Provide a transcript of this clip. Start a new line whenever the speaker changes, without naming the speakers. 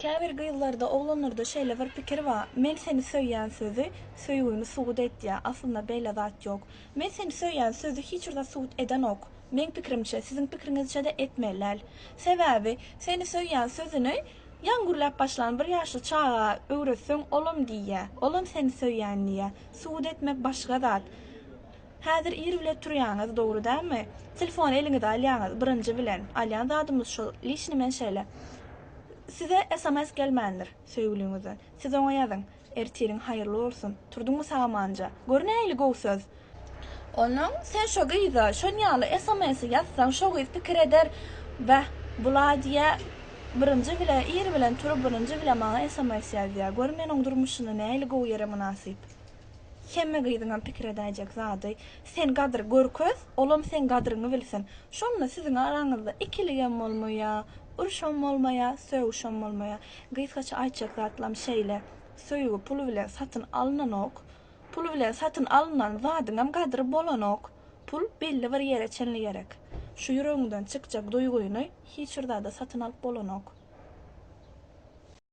Käbir gyzlarda, oglanlarda şeýle bir pikir bar. Men seni söýýän sözü söýgüni suwut etdi. Aslında beýle zat ýok. Men seni söýýän sözü hiç urda suwut eden ok. Men pikirimçe, sizin pikiringizçe de etmeýärler. Sebäbi seni söýýän sözüni ýangurlap başlan bir ýaşly çaga öwretseň olam diýýär. Olam seni söýýän diýär. Suwut etmek başga zat. Häzir iri bile turýaňyz, dogry dälmi? Telefon eliňizde alýaňyz birinji bilen. Alýan zadymyz şol, liçni men şeýle. Size SMS gelmendir söýgüliňizden. Siz oňa ýazyň. Ertirin haýyrly bolsun. Turduňmy samanca? Gör näýli gowy söz. Onuň sen şo gyza, şo ýaly SMS ýazsaň şo gyz pikir eder we bula diýe birinji bile iri bilen turup birinji bile maňa SMS ýazýar. Gör meniň durmuşyny näýli gowy ýere munasyp. Hemme gyzyňam pikir edäjek zady. Sen gadry görköz, olam sen gadryňy bilsin. Şonda siziň araňyzda ikiligem bolmaýa, urşam bolmaýa, söwüşem bolmaýa. Gyzgaça aýtjak zatlam şeýle. Söýgü pul bilen satyn alynan ok. Pul bilen satyn alynan zadyňam gadry bolan ok. Pul belli bir ýere çenli gerek. Şu ýüregiňden çykjak duýguny hiç urda da satyn alyp bolan ok.